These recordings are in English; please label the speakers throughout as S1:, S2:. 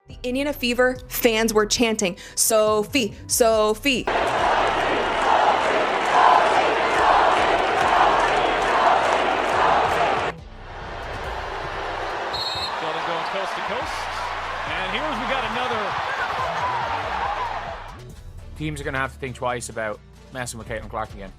S1: The Indiana Fever fans were chanting, "Sophie, Sophie."
S2: Going coast to coast. And we got another.
S3: Teams are going to have to think twice about messing with Caitlin Clark again.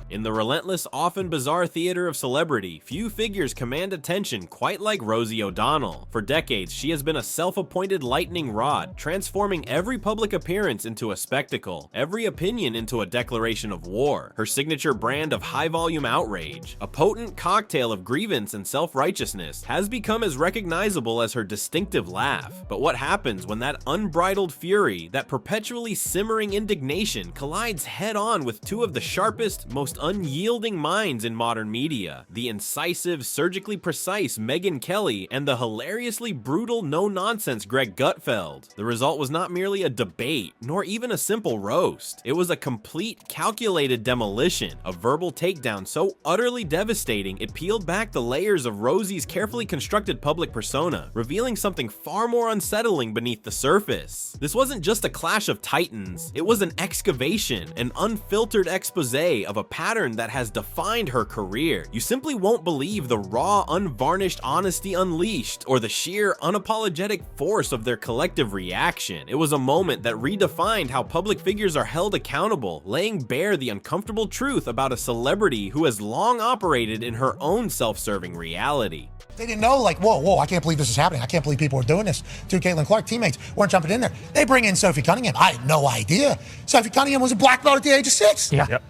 S4: In the relentless, often bizarre theater of celebrity, few figures command attention quite like Rosie O'Donnell. For decades, she has been a self-appointed lightning rod, transforming every public appearance into a spectacle, every opinion into a declaration of war. Her signature brand of high-volume outrage, a potent cocktail of grievance and self-righteousness, has become as recognizable as her distinctive laugh. But what happens when that unbridled fury, that perpetually simmering indignation, collides head-on with two of the sharpest, most unyielding minds in modern media, the incisive, surgically precise Megyn Kelly and the hilariously brutal, no-nonsense Greg Gutfeld? The result was not merely a debate, nor even a simple roast. It was a complete, calculated demolition, a verbal takedown so utterly devastating it peeled back the layers of Rosie's carefully constructed public persona, revealing something far more unsettling beneath the surface. This wasn't just a clash of titans, it was an excavation, an unfiltered expose of a pattern that has defined her career. You simply won't believe the raw, unvarnished honesty unleashed, or the sheer, unapologetic force of their collective reaction. It was a moment that redefined how public figures are held accountable, laying bare the uncomfortable truth about a celebrity who has long operated in her own self-serving reality.
S5: They didn't know, like, whoa, I can't believe this is happening. I can't believe people are doing this to Caitlin Clark. Teammates weren't jumping in there. They bring in Sophie Cunningham. I had no idea. Sophie Cunningham was a black belt at the age of 6.
S3: Yeah. Yep.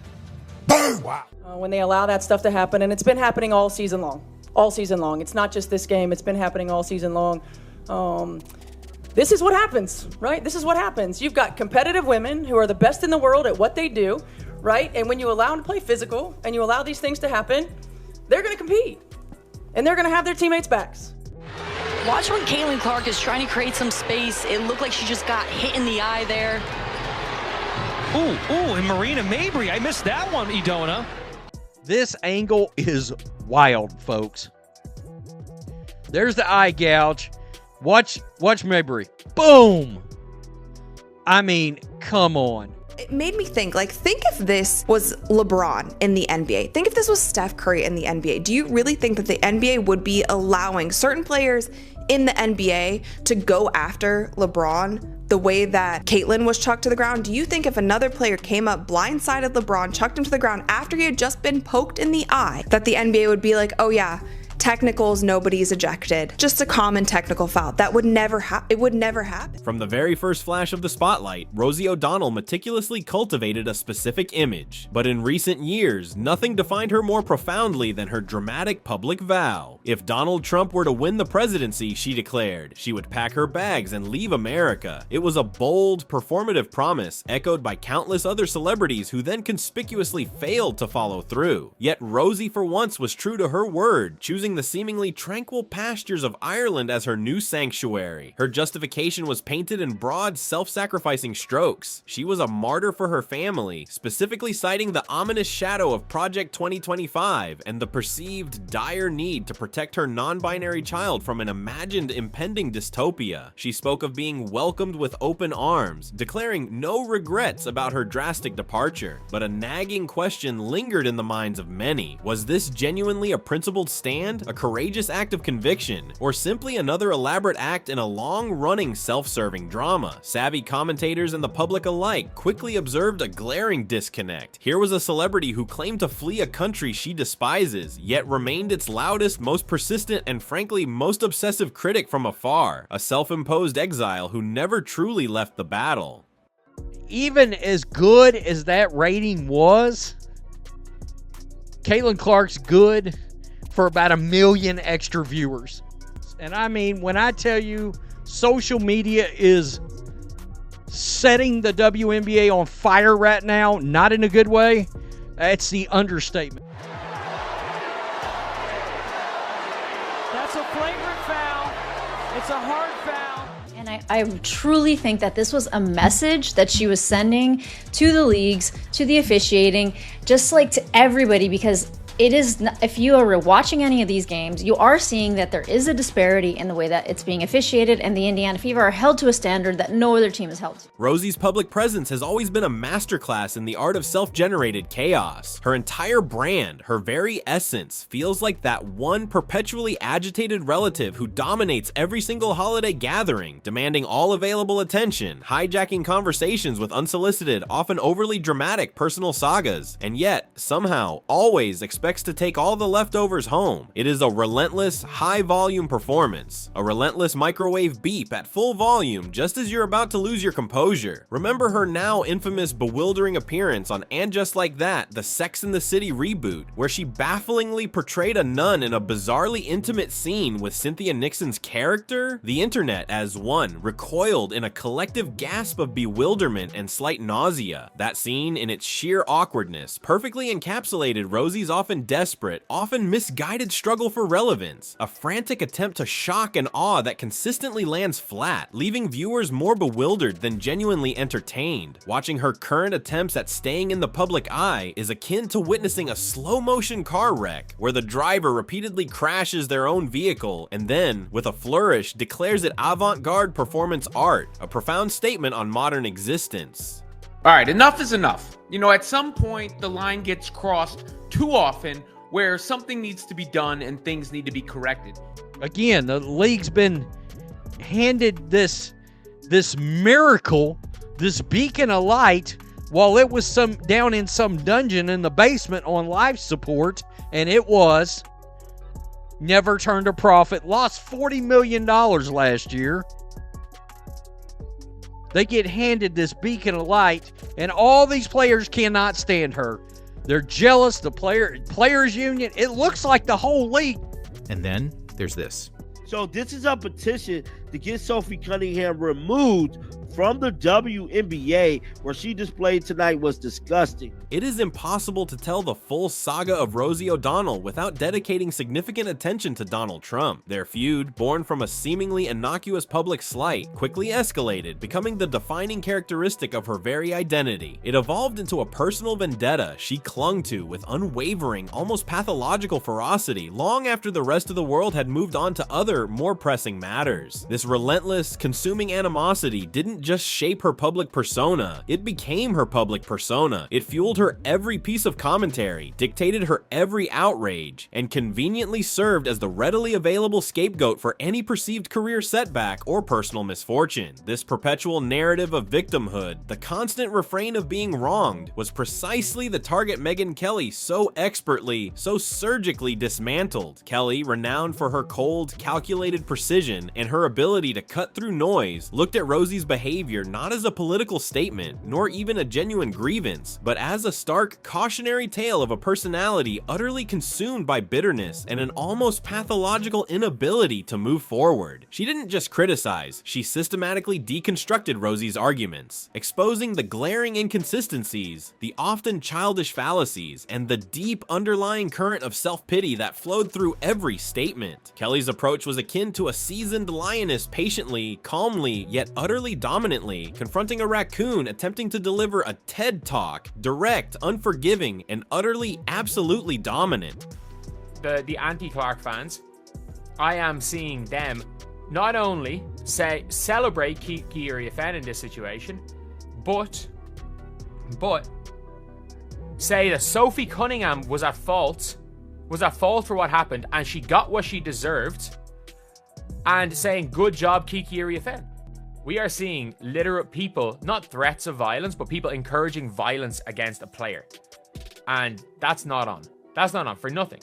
S5: Boom! Wow.
S6: When they allow that stuff to happen, and it's been happening all season long. All season long. It's not just this game. It's been happening all season long. This is what happens, right? This is what happens. You've got competitive women who are the best in the world at what they do, right? And when you allow them to play physical and you allow these things to happen, they're going to compete. And they're going to have their teammates' backs.
S7: Watch when Caitlin Clark is trying to create some space. It looked like she just got hit in the eye there.
S2: Ooh, and Marina Mabry. I missed that one, Edona.
S8: This angle is wild, folks. There's the eye gouge. Watch Mabry. Boom! I mean, come on.
S1: It made me think if this was LeBron in the NBA, think if this was Steph Curry in the NBA, do you really think that the NBA would be allowing certain players in the NBA to go after LeBron the way that Caitlin was chucked to the ground? Do you think if another player came up, blindsided LeBron, chucked him to the ground after he had just been poked in the eye, that the NBA would be like, oh yeah, technicals, nobody's ejected, just a common technical foul? That would never happen. It would never happen.
S4: From the very first flash of the spotlight, Rosie O'Donnell meticulously cultivated a specific image. But in recent years, nothing defined her more profoundly than her dramatic public vow. If Donald Trump were to win the presidency, she declared, she would pack her bags and leave America. It was a bold, performative promise, echoed by countless other celebrities who then conspicuously failed to follow through. Yet Rosie for once was true to her word, choosing the seemingly tranquil pastures of Ireland as her new sanctuary. Her justification was painted in broad, self-sacrificing strokes. She was a martyr for her family, specifically citing the ominous shadow of Project 2025 and the perceived dire need to protect her non-binary child from an imagined impending dystopia. She spoke of being welcomed with open arms, declaring no regrets about her drastic departure. But a nagging question lingered in the minds of many. Was this genuinely a principled stand? A courageous act of conviction, or simply another elaborate act in a long-running self-serving drama? Savvy commentators and the public alike quickly observed a glaring disconnect. Here was a celebrity who claimed to flee a country she despises, yet remained its loudest, most persistent, and frankly most obsessive critic from afar, a self-imposed exile who never truly left the battle.
S8: Even as good as that rating was, Caitlin Clark's good for about 1 million extra viewers. And I mean, when I tell you social media is setting the WNBA on fire right now, not in a good way, that's the understatement.
S2: That's a flagrant foul. It's a hard foul.
S9: And I truly think that this was a message that she was sending to the leagues, to the officiating, just like to everybody, because it is, if you are watching any of these games, you are seeing that there is a disparity in the way that it's being officiated, and the Indiana Fever are held to a standard that no other team is held to.
S4: Rosie's public presence has always been a masterclass in the art of self-generated chaos. Her entire brand, her very essence, feels like that one perpetually agitated relative who dominates every single holiday gathering, demanding all available attention, hijacking conversations with unsolicited, often overly dramatic personal sagas, and yet, somehow, always expects to take all the leftovers home. It is a relentless, high-volume performance, a relentless microwave beep at full volume just as you're about to lose your composure. Remember her now infamous bewildering appearance on And Just Like That, the Sex and the City reboot, where she bafflingly portrayed a nun in a bizarrely intimate scene with Cynthia Nixon's character? The internet, as one, recoiled in a collective gasp of bewilderment and slight nausea. That scene, in its sheer awkwardness, perfectly encapsulated Rosie's often desperate, often misguided struggle for relevance, a frantic attempt to shock and awe that consistently lands flat, leaving viewers more bewildered than genuinely entertained. Watching her current attempts at staying in the public eye is akin to witnessing a slow-motion car wreck, where the driver repeatedly crashes their own vehicle and then, with a flourish, declares it avant-garde performance art, a profound statement on modern existence.
S10: All right, enough is enough. You know, at some point, the line gets crossed too often where something needs to be done and things need to be corrected.
S8: Again, the league's been handed this miracle, this beacon of light, while it was down in some dungeon in the basement on life support, and it was never turned a profit, lost $40 million last year. They get handed this beacon of light, and all these players cannot stand her. They're jealous, the players union. It looks like the whole league.
S11: And then there's this.
S12: So this is a petition to get Sophie Cunningham removed from the WNBA. Where she displayed tonight was disgusting.
S4: It is impossible to tell the full saga of Rosie O'Donnell without dedicating significant attention to Donald Trump. Their feud, born from a seemingly innocuous public slight, quickly escalated, becoming the defining characteristic of her very identity. It evolved into a personal vendetta she clung to with unwavering, almost pathological ferocity long after the rest of the world had moved on to other, more pressing matters. This relentless, consuming animosity didn't just shape her public persona, it became her public persona. It fueled her every piece of commentary, dictated her every outrage, and conveniently served as the readily available scapegoat for any perceived career setback or personal misfortune. This perpetual narrative of victimhood, the constant refrain of being wronged, was precisely the target Megyn Kelly so expertly, so surgically dismantled. Kelly, renowned for her cold, calculated precision and her ability to cut through noise, looked at Rosie's behavior not as a political statement, nor even a genuine grievance, but as a stark, cautionary tale of a personality utterly consumed by bitterness and an almost pathological inability to move forward. She didn't just criticize, she systematically deconstructed Rosie's arguments, exposing the glaring inconsistencies, the often childish fallacies, and the deep underlying current of self-pity that flowed through every statement. Kelly's approach was akin to a seasoned lioness patiently, calmly, yet utterly dominantly confronting a raccoon attempting to deliver a TED Talk, direct, unforgiving, and utterly, absolutely dominant.
S3: The anti-Clark fans, I am seeing them not only celebrate Kiki Iriafen in this situation, but say that Sophie Cunningham was at fault for what happened, and she got what she deserved, and saying good job Kiki Iriafen. We are seeing literal people, not threats of violence, but people encouraging violence against a player. And that's not on. That's not on for nothing.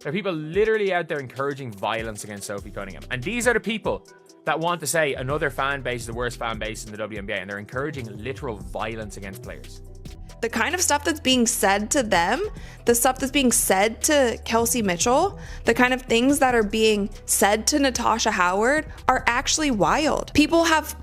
S3: There are people literally out there encouraging violence against Sophie Cunningham. And these are the people that want to say another fan base is the worst fan base in the WNBA, and they're encouraging literal violence against players.
S1: The kind of stuff that's being said to them, the stuff that's being said to Kelsey Mitchell, the kind of things that are being said to Natasha Howard are actually wild. People have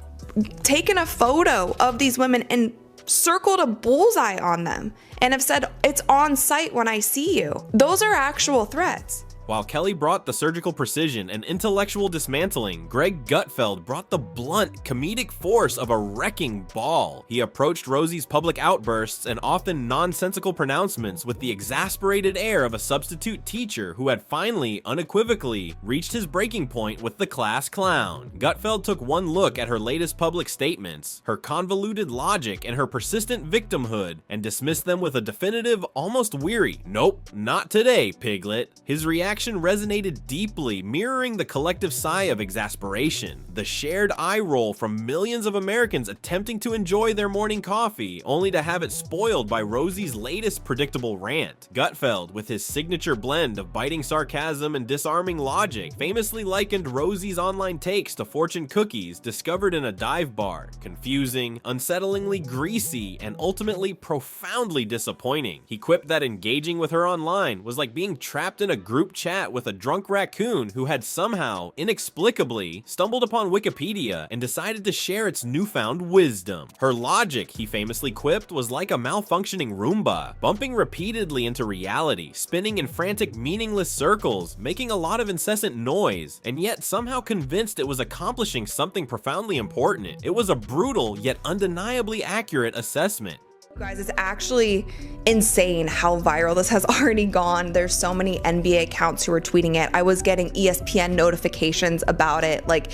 S1: taken a photo of these women and circled a bullseye on them and have said, it's on site when I see you. Those are actual threats.
S4: While Kelly brought the surgical precision and intellectual dismantling, Greg Gutfeld brought the blunt, comedic force of a wrecking ball. He approached Rosie's public outbursts and often nonsensical pronouncements with the exasperated air of a substitute teacher who had finally, unequivocally, reached his breaking point with the class clown. Gutfeld took one look at her latest public statements, her convoluted logic, and her persistent victimhood, and dismissed them with a definitive, almost weary, "Nope, not today, piglet." His reaction resonated deeply, mirroring the collective sigh of exasperation, the shared eye roll from millions of Americans attempting to enjoy their morning coffee, only to have it spoiled by Rosie's latest predictable rant. Gutfeld, with his signature blend of biting sarcasm and disarming logic, famously likened Rosie's online takes to fortune cookies discovered in a dive bar, confusing, unsettlingly greasy, and ultimately profoundly disappointing. He quipped that engaging with her online was like being trapped in a group chat with a drunk raccoon who had somehow, inexplicably, stumbled upon Wikipedia and decided to share its newfound wisdom. Her logic, he famously quipped, was like a malfunctioning Roomba, bumping repeatedly into reality, spinning in frantic, meaningless circles, making a lot of incessant noise, and yet somehow convinced it was accomplishing something profoundly important. It was a brutal yet undeniably accurate assessment.
S1: Guys, it's actually insane how viral this has already gone. There's so many NBA accounts who are tweeting it. I was getting ESPN notifications about it. Like,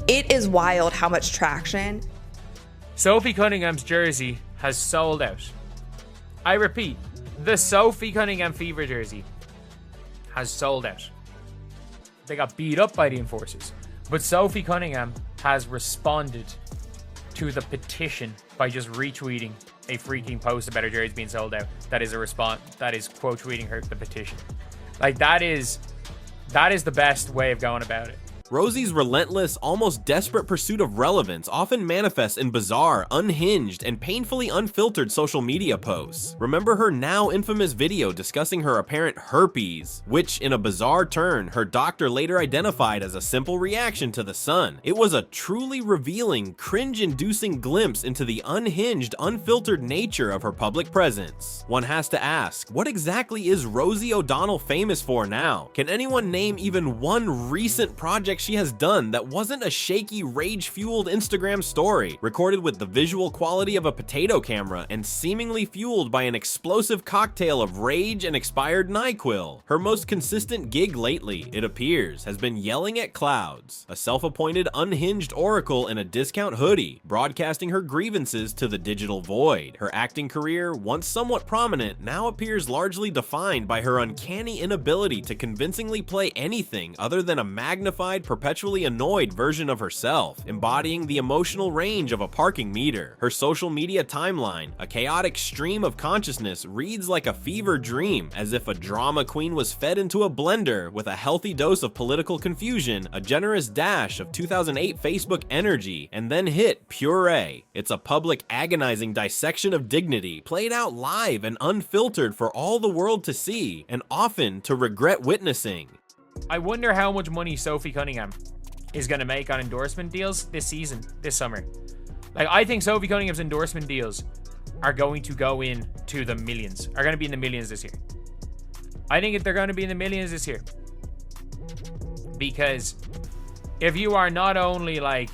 S1: it is wild how much traction.
S3: Sophie Cunningham's jersey has sold out. I repeat, the Sophie Cunningham Fever jersey has sold out. They got beat up by the enforcers, but Sophie Cunningham has responded to the petition by just retweeting a freaking post about her jersey being sold out. That is a response. That is quote tweeting her the petition. Like, that is the best way of going about it.
S4: Rosie's relentless, almost desperate pursuit of relevance often manifests in bizarre, unhinged, and painfully unfiltered social media posts. Remember her now infamous video discussing her apparent herpes, which, in a bizarre turn, her doctor later identified as a simple reaction to the sun. It was a truly revealing, cringe-inducing glimpse into the unhinged, unfiltered nature of her public presence. One has to ask, what exactly is Rosie O'Donnell famous for now? Can anyone name even one recent project she has done that wasn't a shaky, rage-fueled Instagram story, recorded with the visual quality of a potato camera and seemingly fueled by an explosive cocktail of rage and expired NyQuil? Her most consistent gig lately, it appears, has been yelling at clouds, a self-appointed unhinged oracle in a discount hoodie, broadcasting her grievances to the digital void. Her acting career, once somewhat prominent, now appears largely defined by her uncanny inability to convincingly play anything other than a magnified, perpetually annoyed version of herself, embodying the emotional range of a parking meter. Her social media timeline, a chaotic stream of consciousness, reads like a fever dream, as if a drama queen was fed into a blender with a healthy dose of political confusion, a generous dash of 2008 Facebook energy, and then hit puree. It's a public, agonizing dissection of dignity, played out live and unfiltered for all the world to see, and often to regret witnessing.
S3: I wonder how much money Sophie Cunningham is going to make on endorsement deals this season, this summer. Like, I think Sophie Cunningham's endorsement deals are going to go into the millions, are going to be in the millions this year. I think they're going to be in the millions this year. Because if you are not only like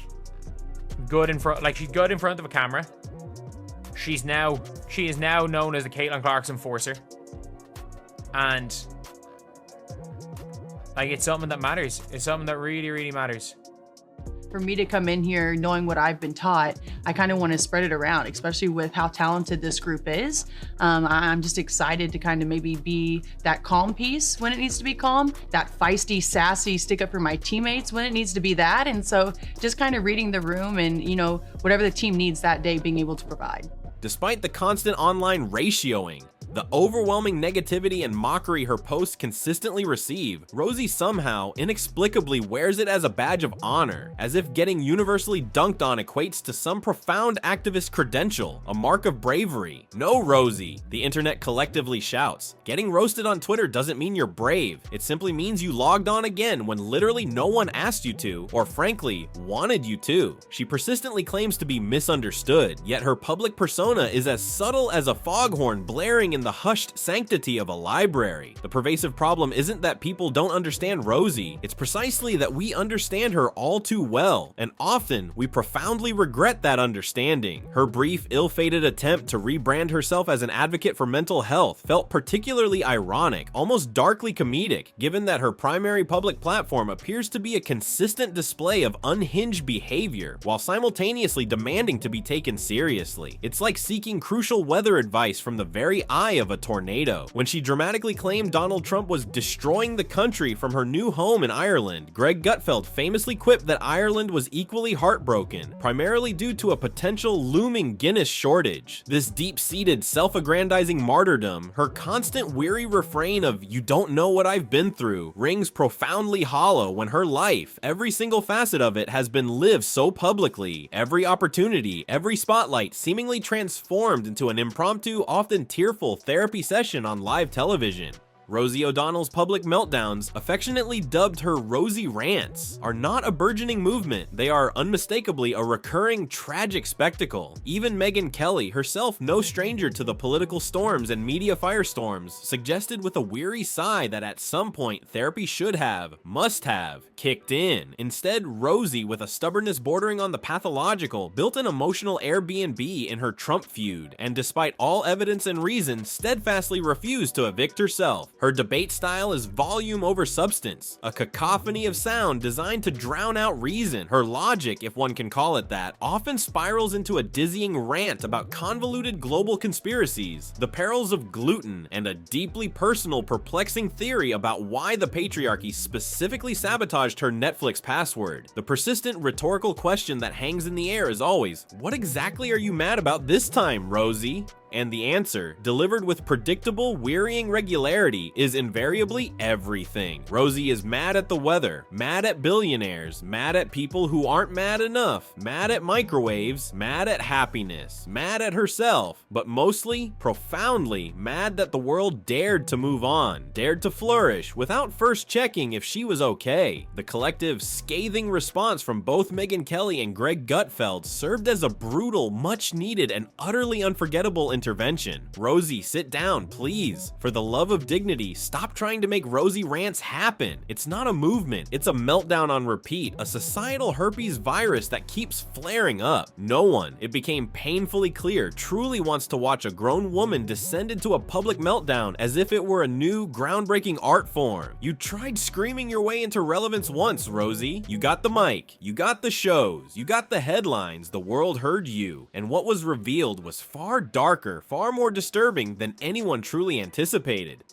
S3: good in front, like she's good in front of a camera, she is now known as the Caitlin Clark's enforcer. And like, it's something that matters. It's something that really, really matters.
S13: For me to come in here knowing what I've been taught, I kind of want to spread it around, especially with how talented this group is. I'm just excited to kind of maybe be that calm piece when it needs to be calm, that feisty, sassy, stick up for my teammates when it needs to be that. And so just kind of reading the room and, you know, whatever the team needs that day, being able to provide.
S4: Despite the constant online ratioing, the overwhelming negativity and mockery her posts consistently receive, Rosie somehow, inexplicably wears it as a badge of honor, as if getting universally dunked on equates to some profound activist credential, a mark of bravery. No, Rosie, the internet collectively shouts. Getting roasted on Twitter doesn't mean you're brave. It simply means you logged on again when literally no one asked you to, or frankly, wanted you to. She persistently claims to be misunderstood, yet her public persona is as subtle as a foghorn blaring in in the hushed sanctity of a library. The pervasive problem isn't that people don't understand Rosie, it's precisely that we understand her all too well, and often we profoundly regret that understanding. Her brief, ill-fated attempt to rebrand herself as an advocate for mental health felt particularly ironic, almost darkly comedic, given that her primary public platform appears to be a consistent display of unhinged behavior, while simultaneously demanding to be taken seriously. It's like seeking crucial weather advice from the very eye of a tornado. When she dramatically claimed Donald Trump was destroying the country from her new home in Ireland, Greg Gutfeld famously quipped that Ireland was equally heartbroken, primarily due to a potential looming Guinness shortage. This deep-seated, self-aggrandizing martyrdom, her constant weary refrain of "you don't know what I've been through," rings profoundly hollow when her life, every single facet of it, has been lived so publicly, every opportunity, every spotlight seemingly transformed into an impromptu, often tearful therapy session on live television. Rosie O'Donnell's public meltdowns, affectionately dubbed her Rosie Rants, are not a burgeoning movement. They are unmistakably a recurring tragic spectacle. Even Megyn Kelly, herself no stranger to the political storms and media firestorms, suggested with a weary sigh that at some point therapy should have, must have, kicked in. Instead, Rosie, with a stubbornness bordering on the pathological, built an emotional Airbnb in her Trump feud, and despite all evidence and reason, steadfastly refused to evict herself. Her debate style is volume over substance, a cacophony of sound designed to drown out reason. Her logic, if one can call it that, often spirals into a dizzying rant about convoluted global conspiracies, the perils of gluten, and a deeply personal, perplexing theory about why the patriarchy specifically sabotaged her Netflix password. The persistent rhetorical question that hangs in the air is always, what exactly are you mad about this time, Rosie? And the answer, delivered with predictable, wearying regularity, is invariably everything. Rosie is mad at the weather, mad at billionaires, mad at people who aren't mad enough, mad at microwaves, mad at happiness, mad at herself, but mostly, profoundly, mad that the world dared to move on, dared to flourish, without first checking if she was okay. The collective, scathing response from both Megyn Kelly and Greg Gutfeld served as a brutal, much-needed, and utterly unforgettable intervention. Rosie, sit down, please. For the love of dignity, stop trying to make Rosie Rants happen. It's not a movement, it's a meltdown on repeat, a societal herpes virus that keeps flaring up. No one, it became painfully clear, truly wants to watch a grown woman descend into a public meltdown as if it were a new, groundbreaking art form. You tried screaming your way into relevance once, Rosie. You got the mic, you got the shows, you got the headlines, the world heard you, and what was revealed was far darker, far more disturbing than anyone truly anticipated.